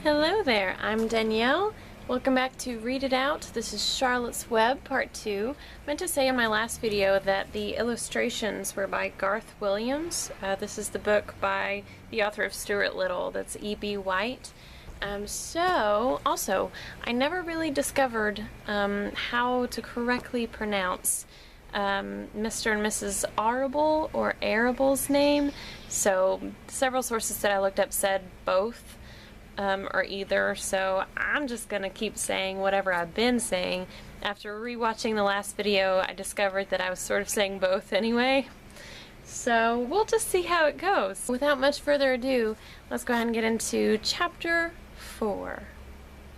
Hello there, I'm Danielle. Welcome back to Read It Out. This is Charlotte's Web, Part 2. I meant to say in my last video that the illustrations were by Garth Williams. This is the book by the author of Stuart Little, that's E.B. White. Also, I never really discovered how to correctly pronounce Mr. and Mrs. Arable or Arable's name. So several sources that I looked up said both. Or either, so I'm just gonna keep saying whatever I've been saying. After rewatching the last video, I discovered that I was sort of saying both anyway. So we'll just see how it goes. Without much further ado, let's go ahead and get into Chapter 4,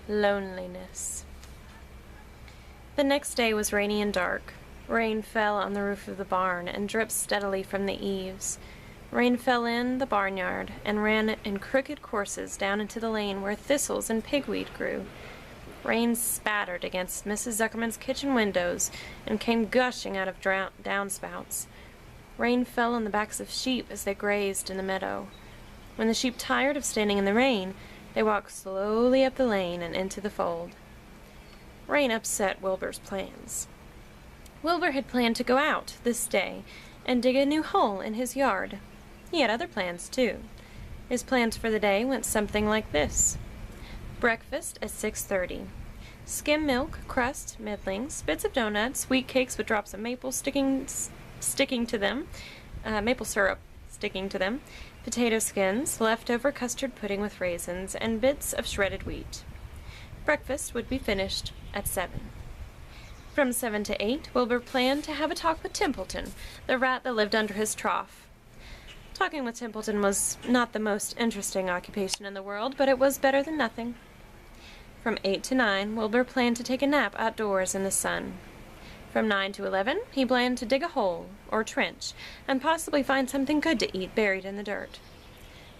Loneliness. The next day was rainy and dark. Rain fell on the roof of the barn and dripped steadily from the eaves. Rain fell in the barnyard and ran in crooked courses down into the lane where thistles and pigweed grew. Rain spattered against Mrs. Zuckerman's kitchen windows and came gushing out of downspouts. Rain fell on the backs of sheep as they grazed in the meadow. When the sheep tired of standing in the rain, they walked slowly up the lane and into the fold. Rain upset Wilbur's plans. Wilbur had planned to go out this day and dig a new hole in his yard. He had other plans, too. His plans for the day went something like this. Breakfast at 6:30. Skim milk, crust, middlings, bits of donuts, wheat cakes with drops of maple sticking to them, maple syrup sticking to them, potato skins, leftover custard pudding with raisins, and bits of shredded wheat. Breakfast would be finished at 7. From 7 to 8, Wilbur planned to have a talk with Templeton, the rat that lived under his trough. Talking with Templeton was not the most interesting occupation in the world, but it was better than nothing. From 8 to 9, Wilbur planned to take a nap outdoors in the sun. From 9 to 11, he planned to dig a hole, or trench, and possibly find something good to eat buried in the dirt.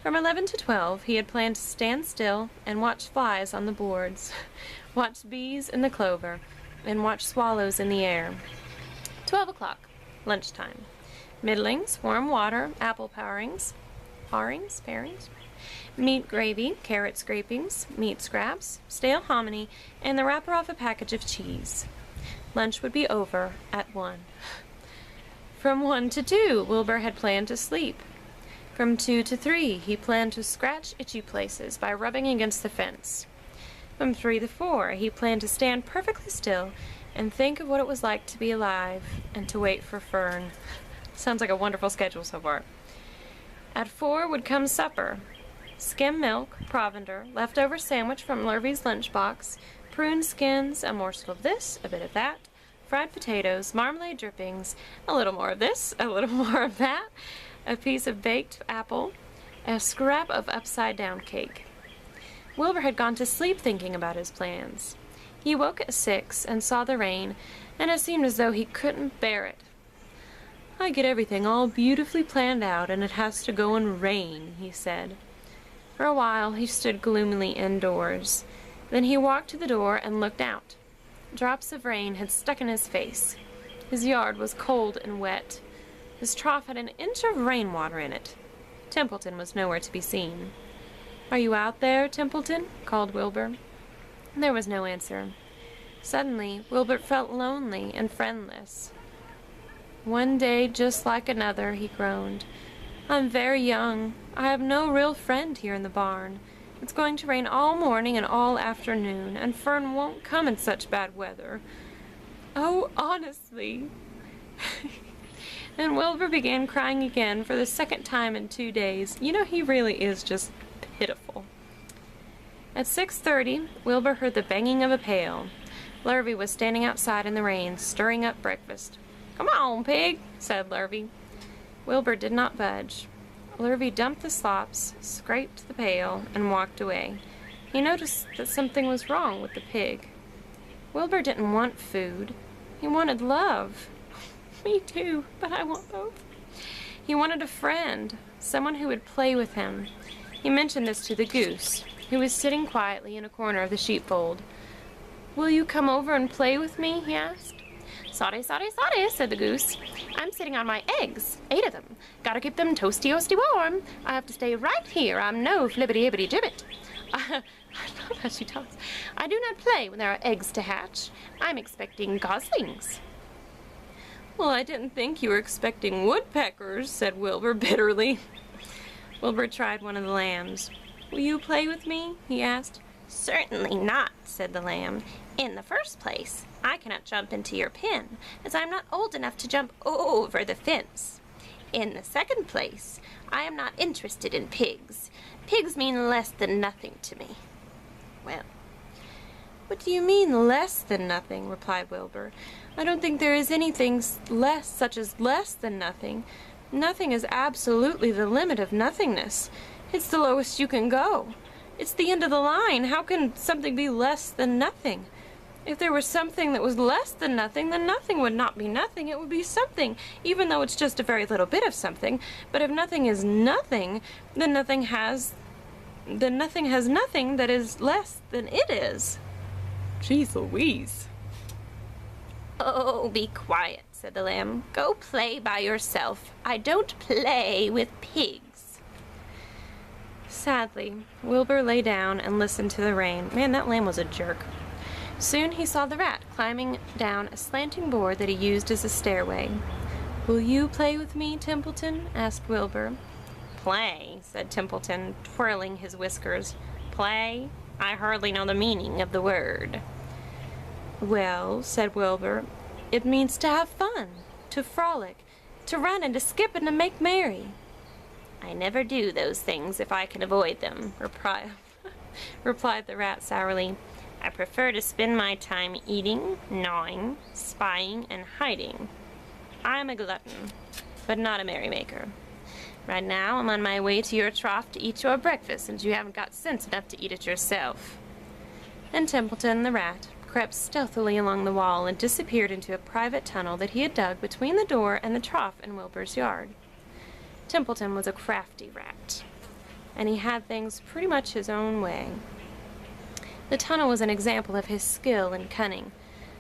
From 11 to 12, he had planned to stand still and watch flies on the boards, watch bees in the clover, and watch swallows in the air. 12 o'clock, lunchtime. Middlings, warm water, apple parings, meat gravy, carrot scrapings, meat scraps, stale hominy, and the wrapper off a package of cheese. Lunch would be over at 1. From 1 to 2, Wilbur had planned to sleep. From 2 to 3, he planned to scratch itchy places by rubbing against the fence. From 3 to 4, he planned to stand perfectly still and think of what it was like to be alive and to wait for Fern. Sounds like a wonderful schedule so far. At 4 would come supper. Skim milk, provender, leftover sandwich from Lurvy's lunchbox, prune skins, a morsel of this, a bit of that, fried potatoes, marmalade drippings, a little more of this, a little more of that, a piece of baked apple, a scrap of upside-down cake. Wilbur had gone to sleep thinking about his plans. He woke at 6 and saw the rain, and it seemed as though he couldn't bear it. "I get everything all beautifully planned out, and it has to go and rain," he said. For a while he stood gloomily indoors. Then he walked to the door and looked out. Drops of rain had stuck in his face. His yard was cold and wet. His trough had an inch of rainwater in it. Templeton was nowhere to be seen. "Are you out there, Templeton?" called Wilbur. There was no answer. Suddenly, Wilbur felt lonely and friendless. "One day just like another," he groaned. "I'm very young. I have no real friend here in the barn. It's going to rain all morning and all afternoon, and Fern won't come in such bad weather. Oh, honestly." And Wilbur began crying again for the second time in 2 days. You know, he really is just pitiful. At 6:30, Wilbur heard the banging of a pail. Lurvy was standing outside in the rain, stirring up breakfast. "Come on, pig," said Lurvy. Wilbur did not budge. Lurvy dumped the slops, scraped the pail, and walked away. He noticed that something was wrong with the pig. Wilbur didn't want food. He wanted love. Me too, but I want both. He wanted a friend, someone who would play with him. He mentioned this to the goose, who was sitting quietly in a corner of the sheepfold. "Will you come over and play with me?" he asked. "Sorry, sorry, sorry," said the goose. "I'm sitting on my eggs, 8 of them. Gotta keep them toasty-oasty warm. I have to stay right here. I'm no flibbity-ibbity-gibbet. I love how she talks. I do not play when there are eggs to hatch. I'm expecting goslings. Well, I didn't think you were expecting woodpeckers, said Wilbur bitterly. Wilbur tried one of the lambs. Will you play with me? He asked. Certainly not, said the lamb. In the first place, I cannot jump into your pen, as I am not old enough to jump over the fence. In the second place, I am not interested in pigs. Pigs mean less than nothing to me. Well, what do you mean less than nothing? Replied Wilbur. I don't think there is anything less such as less than nothing. Nothing is absolutely the limit of nothingness. It's the lowest you can go. It's the end of the line. How can something be less than nothing? If there was something that was less than nothing, then nothing would not be nothing. It would be something, even though it's just a very little bit of something. But if nothing is nothing, then nothing has nothing that is less than it is. Jeez Louise. Oh, be quiet, said the lamb. Go play by yourself. I don't play with pigs. Sadly, Wilbur lay down and listened to the rain. Man, that lamb was a jerk. Soon he saw the rat climbing down a slanting board that he used as a stairway. Will you play with me, Templeton? Asked Wilbur. Play, said Templeton, twirling his whiskers. Play? I hardly know the meaning of the word. Well, said Wilbur, it means to have fun, to frolic, to run and to skip and to make merry. I never do those things if I can avoid them, replied the rat sourly. I prefer to spend my time eating, gnawing, spying, and hiding. I'm a glutton, but not a merrymaker. Right now I'm on my way to your trough to eat your breakfast, since you haven't got sense enough to eat it yourself. And Templeton, the rat, crept stealthily along the wall and disappeared into a private tunnel that he had dug between the door and the trough in Wilbur's yard. Templeton was a crafty rat, and he had things pretty much his own way. The tunnel was an example of his skill and cunning.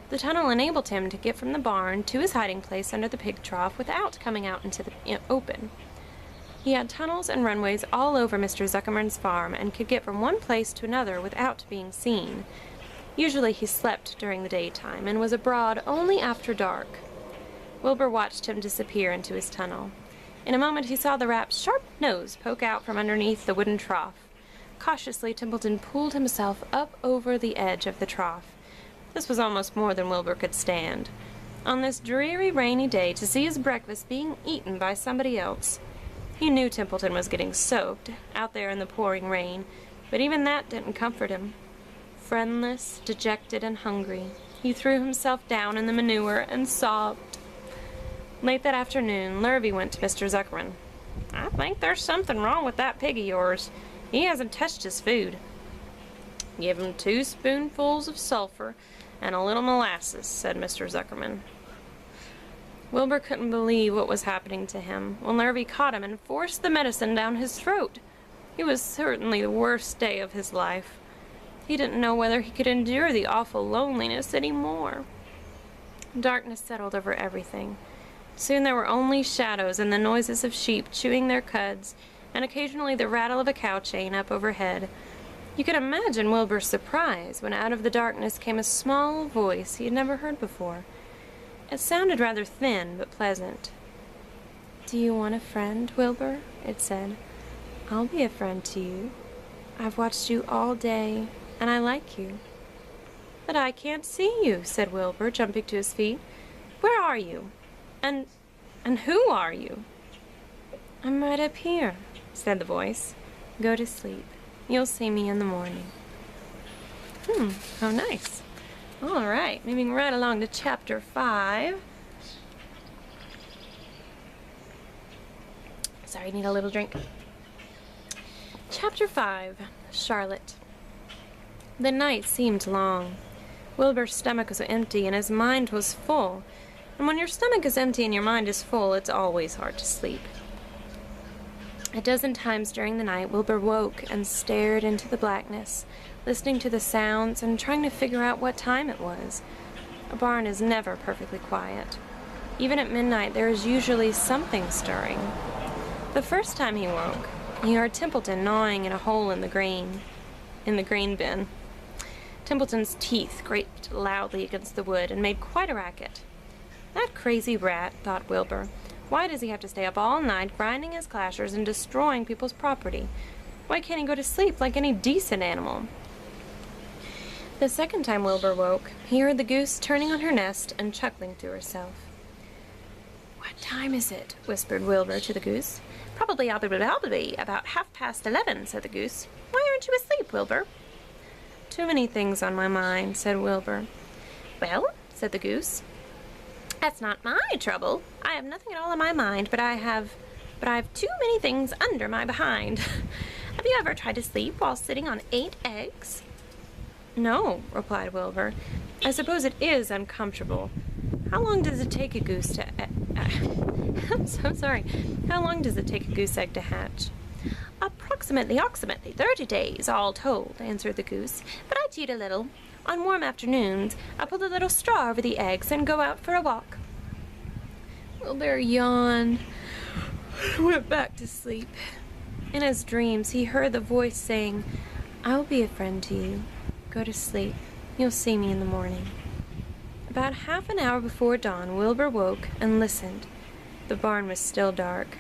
The tunnel enabled him to get from the barn to his hiding place under the pig trough without coming out into the open. He had tunnels and runways all over Mr. Zuckerman's farm and could get from one place to another without being seen. Usually he slept during the daytime and was abroad only after dark. Wilbur watched him disappear into his tunnel. In a moment he saw the rat's sharp nose poke out from underneath the wooden trough. Cautiously, Templeton pulled himself up over the edge of the trough. This was almost more than Wilbur could stand. On this dreary, rainy day, to see his breakfast being eaten by somebody else. He knew Templeton was getting soaked, out there in the pouring rain, but even that didn't comfort him. Friendless, dejected, and hungry, he threw himself down in the manure and sobbed. Late that afternoon, Lurvy went to Mr. Zuckerman. I think there's something wrong with that pig of yours. He hasn't touched his food. Give him 2 spoonfuls of sulfur and a little molasses, said Mr. Zuckerman. Wilbur couldn't believe what was happening to him when Lurvy caught him and forced the medicine down his throat. It was certainly the worst day of his life. He didn't know whether he could endure the awful loneliness any more. Darkness settled over everything. Soon there were only shadows and the noises of sheep chewing their cuds, and occasionally the rattle of a cow chain up overhead. You could imagine Wilbur's surprise when out of the darkness came a small voice he had never heard before. It sounded rather thin, but pleasant. Do you want a friend, Wilbur? It said. I'll be a friend to you. I've watched you all day, and I like you. But I can't see you, said Wilbur, jumping to his feet. Where are you? And who are you? I'm right up here, said the voice. Go to sleep. You'll see me in the morning. How nice. All right, moving right along to chapter 5. Sorry, I need a little drink. Chapter 5, Charlotte. The night seemed long. Wilbur's stomach was empty and his mind was full. And when your stomach is empty and your mind is full, it's always hard to sleep. A dozen times during the night, Wilbur woke and stared into the blackness, listening to the sounds and trying to figure out what time it was. A barn is never perfectly quiet. Even at midnight, there is usually something stirring. The first time he woke, he heard Templeton gnawing in a hole in the grain. in the grain bin. Templeton's teeth scraped loudly against the wood and made quite a racket. That crazy rat, thought Wilbur. Why does he have to stay up all night grinding his clashers and destroying people's property? Why can't he go to sleep like any decent animal? The second time Wilbur woke, he heard the goose turning on her nest and chuckling to herself. "What time is it?" whispered Wilbur to the goose. "Probably about 11:30, said the goose. "Why aren't you asleep, Wilbur?" "Too many things on my mind," said Wilbur. "Well," said the goose, "that's not my trouble. I have nothing at all on my mind, but I have too many things under my behind. Have you ever tried to sleep while sitting on 8 eggs? "No," replied Wilbur. "I suppose it is uncomfortable. How long does it take a goose to... I'm so sorry. How long does it take a goose egg to hatch?" Approximately 30 days, all told," answered the goose. "But I cheat a little. On warm afternoons, I put a little straw over the eggs and go out for a walk." Wilbur yawned and went back to sleep. In his dreams, he heard the voice saying, "I will be a friend to you. Go to sleep. You'll see me in the morning." About half an hour before dawn, Wilbur woke and listened. The barn was still dark.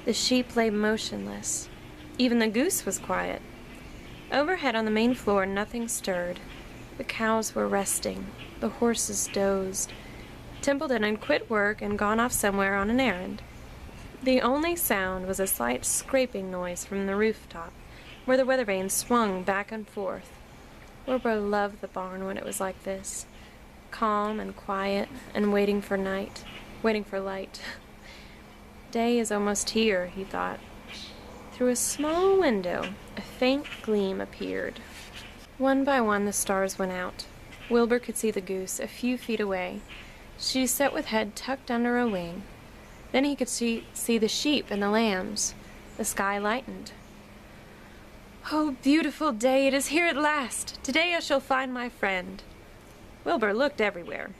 The sheep lay motionless. Even the goose was quiet. Overhead on the main floor, nothing stirred. The cows were resting. The horses dozed. Templeton had quit work and gone off somewhere on an errand. The only sound was a slight scraping noise from the rooftop, where the weather vane swung back and forth. Wilbur loved the barn when it was like this, calm and quiet and waiting for light. Day is almost here, he thought. Through a small window, a faint gleam appeared. One by one the stars went out. Wilbur could see the goose a few feet away. She sat with head tucked under a wing. Then he could see the sheep and the lambs. The sky lightened. "Oh, beautiful day, it is here at last! Today I shall find my friend." Wilbur looked everywhere.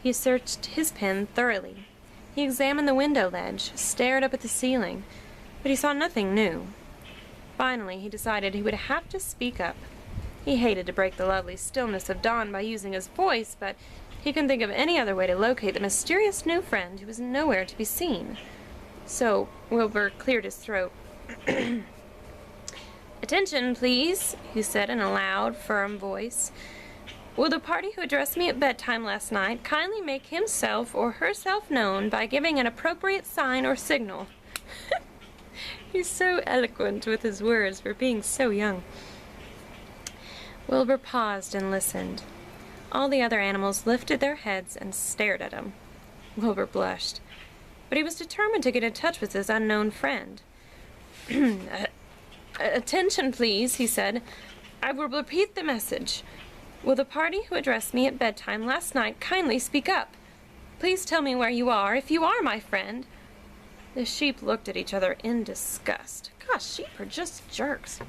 He searched his pen thoroughly. He examined the window ledge, stared up at the ceiling, but he saw nothing new. Finally, he decided he would have to speak up. He hated to break the lovely stillness of dawn by using his voice, but he couldn't think of any other way to locate the mysterious new friend who was nowhere to be seen. So Wilbur cleared his throat. "Attention, please," he said in a loud, firm voice. "Will the party who addressed me at bedtime last night kindly make himself or herself known by giving an appropriate sign or signal?" He's so eloquent with his words for being so young. Wilbur paused and listened. All the other animals lifted their heads and stared at him. Wilbur blushed, but he was determined to get in touch with his unknown friend. "Attention, please," he said. "I will repeat the message. Will the party who addressed me at bedtime last night kindly speak up? Please tell me where you are, if you are my friend." The sheep looked at each other in disgust. Gosh, sheep are just jerks.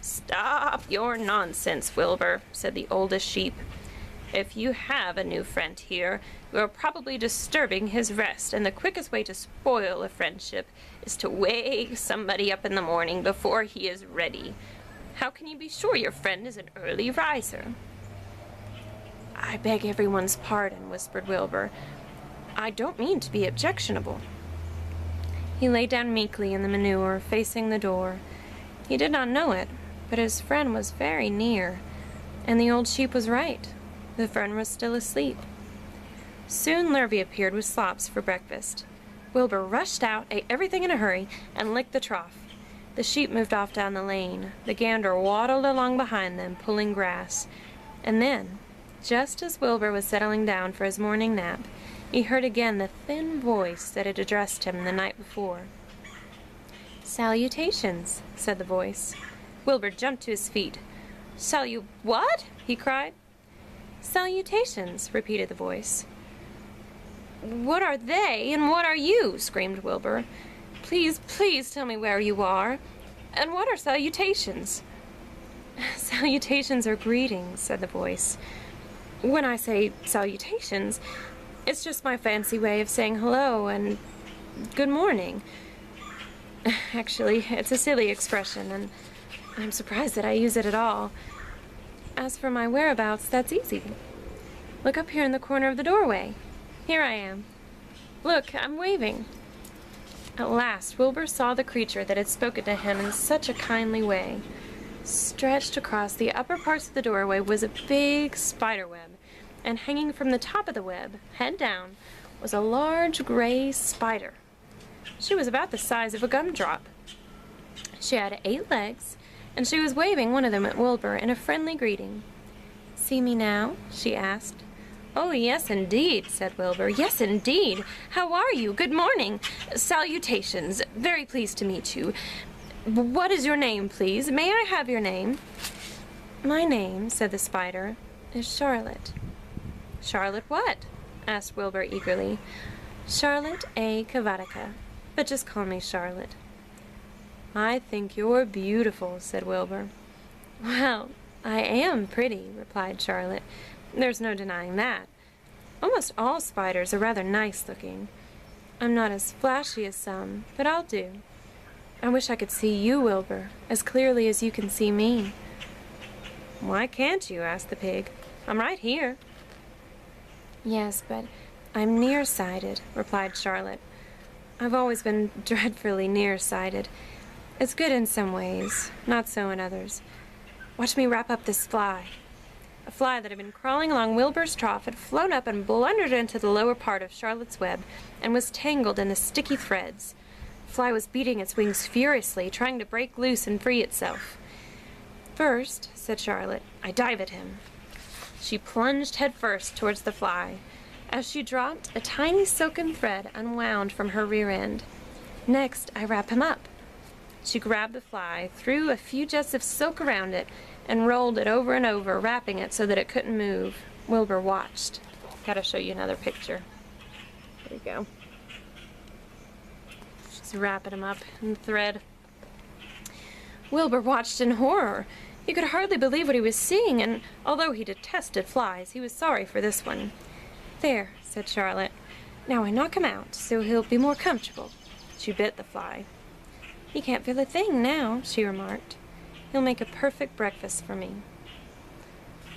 Stop your nonsense, Wilbur," said the oldest sheep. "If you have a new friend here, you are probably disturbing his rest, and the quickest way to spoil a friendship is to wake somebody up in the morning before he is ready. How can you be sure your friend is an early riser?" "I beg everyone's pardon," whispered Wilbur. "I don't mean to be objectionable." He lay down meekly in the manure, facing the door. He did not know it, but his friend was very near, and the old sheep was right. The friend was still asleep. Soon Lurvy appeared with slops for breakfast. Wilbur rushed out, ate everything in a hurry, and licked the trough. The sheep moved off down the lane. The gander waddled along behind them, pulling grass. And then, just as Wilbur was settling down for his morning nap, he heard again the thin voice that had addressed him the night before. "Salutations," said the voice. Wilbur jumped to his feet. What?" he cried. "Salutations," repeated the voice. "What are they, and what are you?" screamed Wilbur. "Please, please tell me where you are. And what are salutations?" "Salutations are greetings," said the voice. "When I say salutations, it's just my fancy way of saying hello and good morning. Actually, it's a silly expression, and I'm surprised that I use it at all. As for my whereabouts, that's easy. Look up here in the corner of the doorway. Here I am. Look, I'm waving. At last, Wilbur saw the creature that had spoken to him in such a kindly way. Stretched across the upper parts of the doorway was a big spider web, and hanging from the top of the web, head down, was a large gray spider. She was about the size of a gumdrop. She had 8 legs, and she was waving one of them at Wilbur in a friendly greeting. "See me now?" she asked. "Oh, yes, indeed," said Wilbur. "Yes, indeed. How are you? Good morning. Salutations. Very pleased to meet you. What is your name, please? May I have your name?" "My name," said the spider, "is Charlotte." "Charlotte what?" asked Wilbur eagerly. "Charlotte A. Kavatica, but just call me Charlotte." "I think you're beautiful," said Wilbur. "Well, I am pretty," replied Charlotte. "There's no denying that. Almost all spiders are rather nice looking. I'm not as flashy as some, but I'll do. I wish I could see you, Wilbur, as clearly as you can see me." "Why can't you?" asked the pig. "I'm right here." "Yes, but I'm nearsighted," replied Charlotte. "I've always been dreadfully nearsighted. It's good in some ways, not so in others. Watch me wrap up this fly." A fly that had been crawling along Wilbur's trough had flown up and blundered into the lower part of Charlotte's web and was tangled in the sticky threads. The fly was beating its wings furiously, trying to break loose and free itself. "First," said Charlotte, "I dive at him." She plunged headfirst towards the fly. As she dropped, a tiny silken thread unwound from her rear end. "Next, I wrap him up." She grabbed the fly, threw a few jets of silk around it, and rolled it over and over, wrapping it so that it couldn't move. Wilbur watched. Gotta show you another picture. There you go. She's wrapping him up in thread. Wilbur watched in horror. He could hardly believe what he was seeing, and although he detested flies, he was sorry for this one. "There," said Charlotte. "Now I knock him out, so he'll be more comfortable." She bit the fly. "He can't feel a thing now," she remarked. "He'll make a perfect breakfast for me."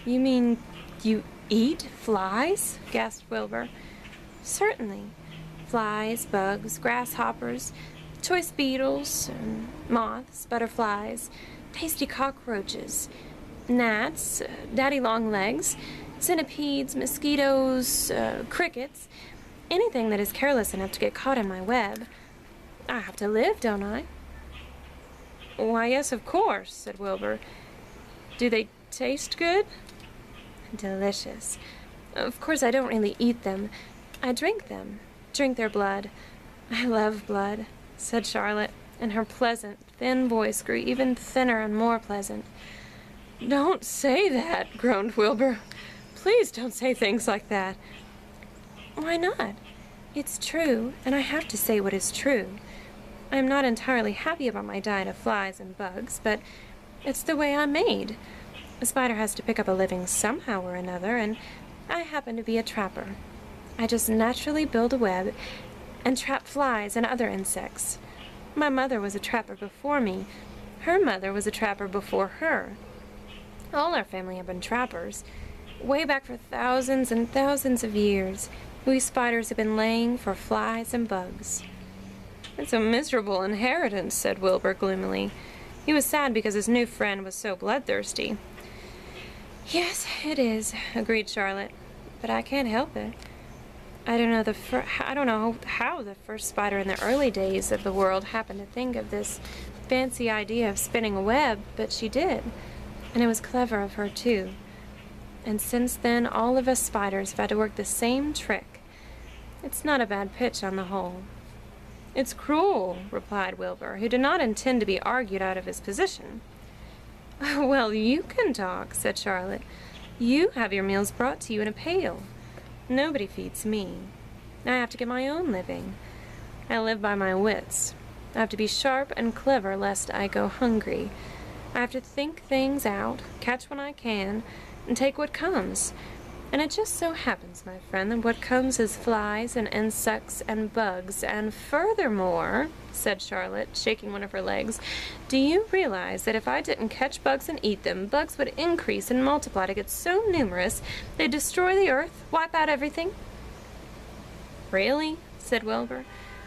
"You mean you eat flies?" gasped Wilbur. "Certainly. Flies, bugs, grasshoppers, choice beetles, moths, butterflies, tasty cockroaches, gnats, daddy-long-legs, centipedes, mosquitoes, crickets, anything that is careless enough to get caught in my web. I have to live, don't I?" "Why, yes, of course," said Wilbur. "Do they taste good?" "Delicious. Of course, I don't really eat them. I drink them, drink their blood. I love blood," said Charlotte, and her pleasant, thin voice grew even thinner and more pleasant. "Don't say that," groaned Wilbur. "Please don't say things like that." "Why not? It's true, and I have to say what is true. I am not entirely happy about my diet of flies and bugs, but it's the way I'm made. A spider has to pick up a living somehow or another, and I happen to be a trapper. I just naturally build a web and trap flies and other insects. My mother was a trapper before me. Her mother was a trapper before her. All our family have been trappers. Way back for thousands and thousands of years, we spiders have been laying for flies and bugs." "It's a miserable inheritance," said Wilbur gloomily. He was sad because his new friend was so bloodthirsty. "Yes, it is," agreed Charlotte, "but I can't help it. I don't know how the first spider in the early days of the world happened to think of this fancy idea of spinning a web, but she did, and it was clever of her too. And since then, all of us spiders have had to work the same trick. It's not a bad pitch on the whole." "It's cruel," replied Wilbur, who did not intend to be argued out of his position. "Well, you can talk," said Charlotte. "You have your meals brought to you in a pail. Nobody feeds me. I have to get my own living. I live by my wits. I have to be sharp and clever lest I go hungry. I have to think things out, catch when I can, and take what comes. And it just so happens, my friend, that what comes is flies and insects and bugs, and furthermore, said Charlotte, shaking one of her legs, do you realize that if I didn't catch bugs and eat them, bugs would increase and multiply to get so numerous they'd destroy the earth, wipe out everything? Really? Said Wilbur.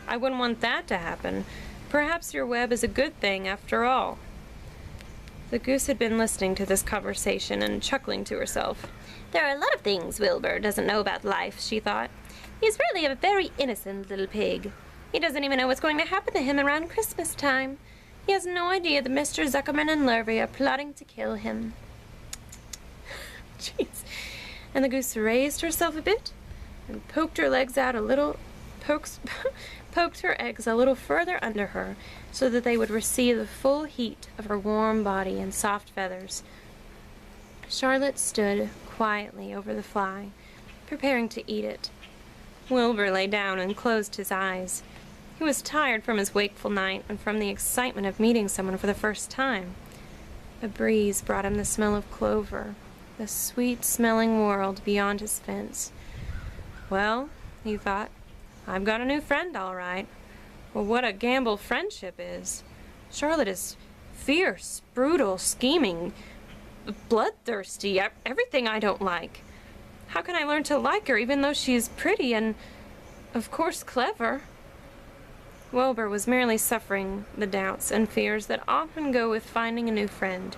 I wouldn't want that to happen. Perhaps your web is a good thing after all. The goose had been listening to this conversation and chuckling to herself. There are a lot of things Wilbur doesn't know about life, she thought. He's really a very innocent little pig. He doesn't even know what's going to happen to him around Christmas time. He has no idea that Mr. Zuckerman and Lurvy are plotting to kill him. Jeez. And the goose raised herself a bit and poked her legs out a little, poked her eggs a little further under her so that they would receive the full heat of her warm body and soft feathers. Charlotte stood quietly over the fly, preparing to eat it. Wilbur lay down and closed his eyes. He was tired from his wakeful night and from the excitement of meeting someone for the first time. A breeze brought him the smell of clover, the sweet-smelling world beyond his fence. Well, he thought, I've got a new friend, all right. Well, what a gamble friendship is. Charlotte is fierce, brutal, scheming, bloodthirsty, everything I don't like. How can I learn to like her even though she is pretty and, of course, clever? Wilbur was merely suffering the doubts and fears that often go with finding a new friend.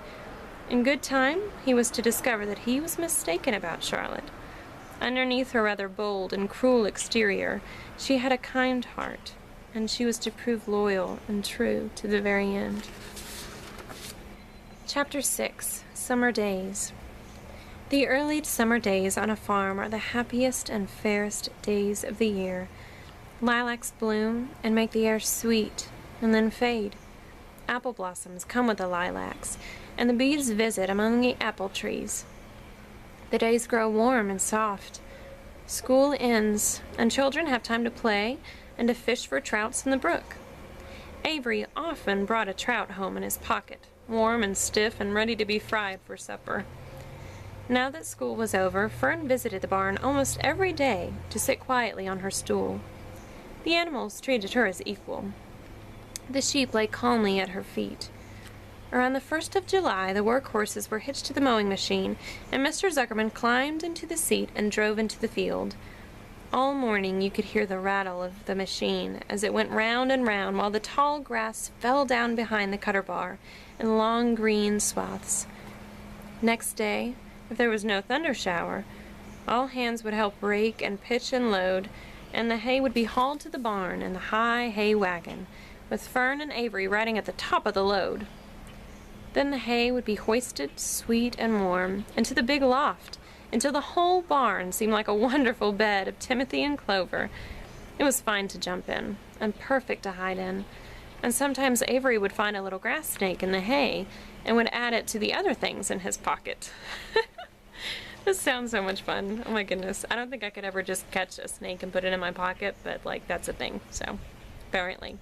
In good time, he was to discover that he was mistaken about Charlotte. Underneath her rather bold and cruel exterior, she had a kind heart, and she was to prove loyal and true to the very end. Chapter 6. Summer Days. The early summer days on a farm are the happiest and fairest days of the year. Lilacs bloom and make the air sweet, and then fade. Apple blossoms come with the lilacs, and the bees visit among the apple trees. The days grow warm and soft. School ends, and children have time to play and to fish for trouts in the brook. Avery often brought a trout home in his pocket, warm and stiff and ready to be fried for supper. Now that school was over, Fern visited the barn almost every day to sit quietly on her stool. The animals treated her as equal. The sheep lay calmly at her feet. Around the 1st of July, the work horses were hitched to the mowing machine, and Mr. Zuckerman climbed into the seat and drove into the field. All morning you could hear the rattle of the machine as it went round and round while the tall grass fell down behind the cutter bar in long green swaths. Next day, if there was no thunder shower, all hands would help rake and pitch and load, and the hay would be hauled to the barn in the high hay wagon, with Fern and Avery riding at the top of the load. Then the hay would be hoisted, sweet and warm, into the big loft, until the whole barn seemed like a wonderful bed of timothy and clover. It was fine to jump in, and perfect to hide in, and sometimes Avery would find a little grass snake in the hay, and would add it to the other things in his pocket. This sounds so much fun. Oh my goodness. I don't think I could ever just catch a snake and put it in my pocket, but like that's a thing, so apparently.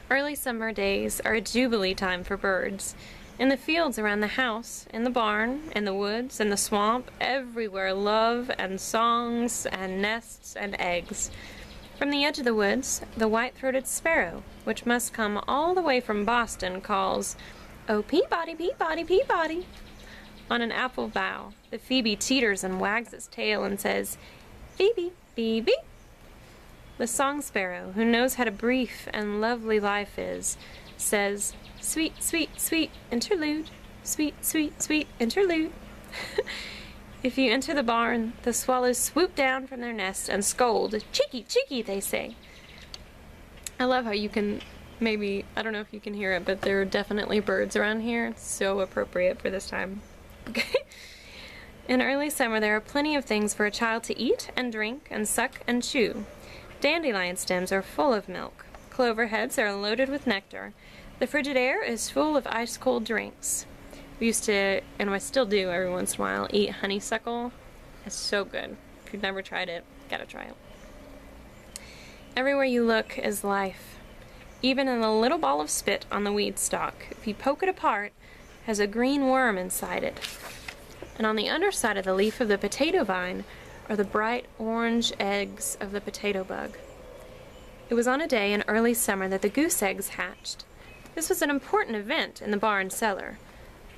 Early summer days are a jubilee time for birds. In the fields around the house, in the barn, in the woods, in the swamp, everywhere love and songs and nests and eggs. From the edge of the woods, the white-throated sparrow, which must come all the way from Boston, calls, "Oh, Peabody, Peabody, Peabody." On an apple bough, the phoebe teeters and wags its tail and says, "Phoebe, Phoebe." The song sparrow, who knows how brief and lovely life is, says, "Sweet, sweet, sweet interlude, sweet, sweet, sweet interlude." If you enter the barn, the swallows swoop down from their nest and scold. "Cheeky, cheeky," they say. I love how you can maybe, I don't know if you can hear it, but there are definitely birds around here. It's so appropriate for this time. Okay. In early summer, there are plenty of things for a child to eat and drink and suck and chew. Dandelion stems are full of milk. Clover heads are loaded with nectar. The frigid air is full of ice-cold drinks. We used to, and I still do every once in a while, eat honeysuckle. It's so good. If you've never tried it, gotta try it. Everywhere you look is life. Even in the little ball of spit on the weed stalk, if you poke it apart, has a green worm inside it. and on the underside of the leaf of the potato vine are the bright orange eggs of the potato bug. It was on a day in early summer that the goose eggs hatched. This was an important event in the barn cellar.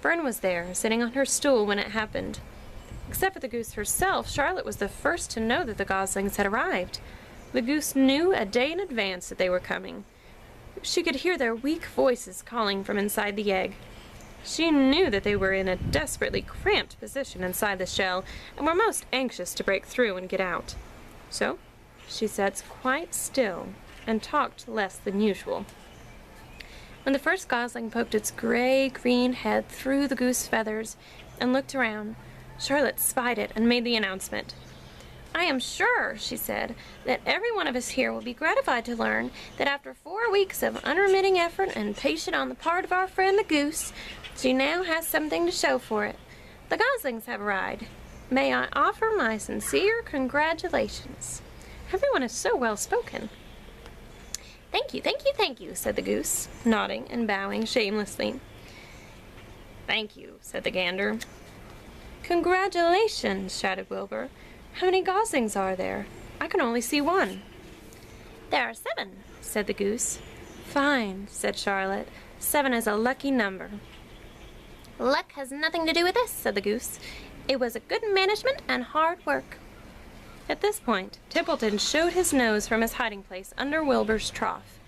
Fern was there, sitting on her stool when it happened. Except for the goose herself, Charlotte was the first to know that the goslings had arrived. The goose knew a day in advance that they were coming. She could hear their weak voices calling from inside the egg. She knew that they were in a desperately cramped position inside the shell and were most anxious to break through and get out. So she sat quite still and talked less than usual. When the first gosling poked its gray-green head through the goose feathers and looked around, Charlotte spied it and made the announcement. "I am sure," she said, "that every one of us here will be gratified to learn that after 4 weeks of unremitting effort and patience on the part of our friend the goose, she now has something to show for it. The goslings have arrived. May I offer my sincere congratulations." Everyone is so well spoken. "Thank you, thank you, thank you," said the goose, nodding and bowing shamelessly. "Thank you," said the gander. "Congratulations," shouted Wilbur. "How many goslings are there? I can only see one." "There are 7," said the goose. "Fine," said Charlotte. 7 is a lucky number." "Luck has nothing to do with this," said the goose. "It was a good management and hard work." At this point, Templeton showed his nose from his hiding place under Wilbur's trough.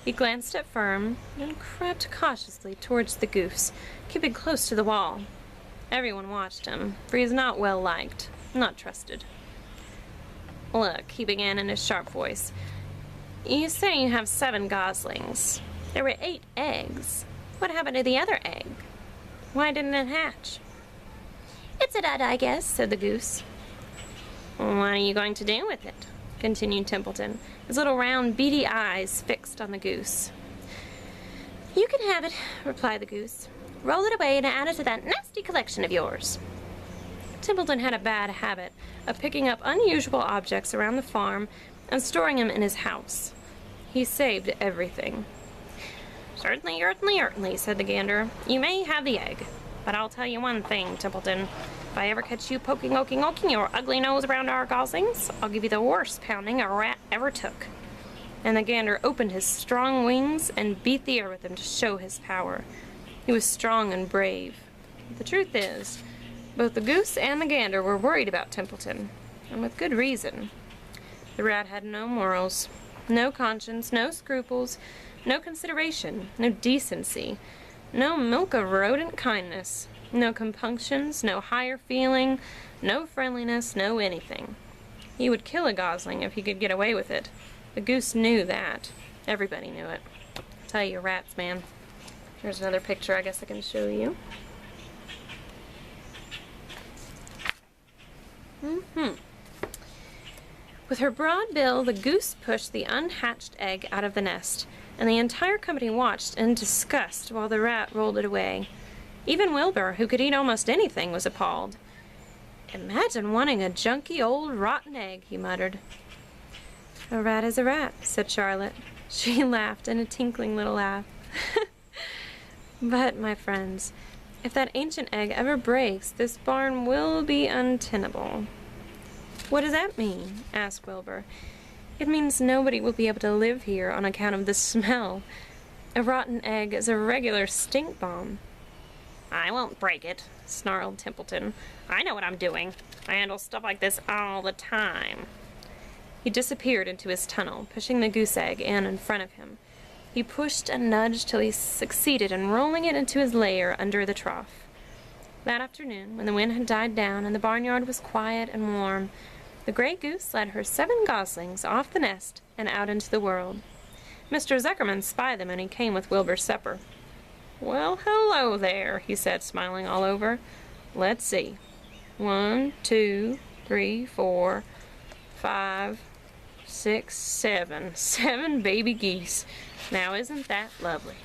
He glanced at Fern and crept cautiously towards the goose, keeping close to the wall. Everyone watched him, for he is not well liked, not trusted. "Look," he began in his sharp voice, "you say you have 7 goslings. There were 8 eggs. What happened to the other egg? Why didn't it hatch?" "It's a dud, I guess," said the goose. "What are you going to do with it?" continued Templeton, his little round beady eyes fixed on the goose. "You can have it," replied the goose. "Roll it away and add it to that nasty collection of yours." Templeton had a bad habit of picking up unusual objects around the farm and storing them in his house. He saved everything. Certainly, said the gander. "You may have the egg, but I'll tell you one thing, Templeton. If I ever catch you poking your ugly nose around our goslings, I'll give you the worst pounding a rat ever took." And the gander opened his strong wings and beat the air with them to show his power. He was strong and brave. The truth is, both the goose and the gander were worried about Templeton, and with good reason. The rat had no morals, no conscience, no scruples, no consideration, no decency, no milk of rodent kindness, no compunctions, no higher feeling, no friendliness, no anything. He would kill a gosling if he could get away with it. The goose knew that. Everybody knew it. I'll tell you, rats, man. Here's another picture I guess I can show you. With her broad bill, the goose pushed the unhatched egg out of the nest, and the entire company watched in disgust while the rat rolled it away. Even Wilbur, who could eat almost anything, was appalled. "Imagine wanting a junky old rotten egg," he muttered. "A rat is a rat," said Charlotte. She laughed in a tinkling little laugh. "But, my friends, if that ancient egg ever breaks, this barn will be untenable." "What does that mean?" asked Wilbur. "It means nobody will be able to live here on account of the smell. A rotten egg is a regular stink bomb." "I won't break it," snarled Templeton. "I know what I'm doing. I handle stuff like this all the time." He disappeared into his tunnel, pushing the goose egg in front of him. He pushed and nudged till he succeeded in rolling it into his lair under the trough. That afternoon, when the wind had died down and the barnyard was quiet and warm, the gray goose led her 7 goslings off the nest and out into the world. Mr. Zuckerman spied them, and he came with Wilbur's supper. "Well, hello there," he said, smiling all over. "Let's see. 1, 2, 3, 4, 5, 6, 7. 7 baby geese. Now isn't that lovely?"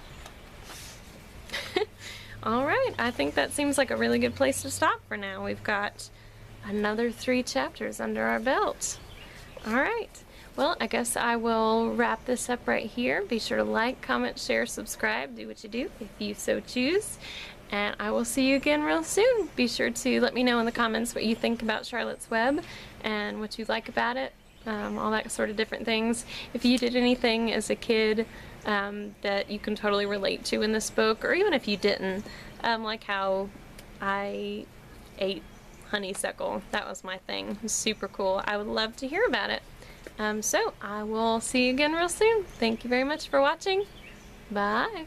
All right, I think that seems like a really good place to stop for now. We've got another 3 chapters under our belt. All right. Well, I guess I will wrap this up right here. Be sure to like, comment, share, subscribe, do what you do if you so choose. and I will see you again real soon. Be sure to let me know in the comments what you think about Charlotte's Web and what you like about it, all that sort of different things. If you did anything as a kid that you can totally relate to in this book, or even if you didn't, like how I ate honeysuckle. That was my thing. It was super cool. I would love to hear about it. So I will see you again real soon. Thank you very much for watching. Bye.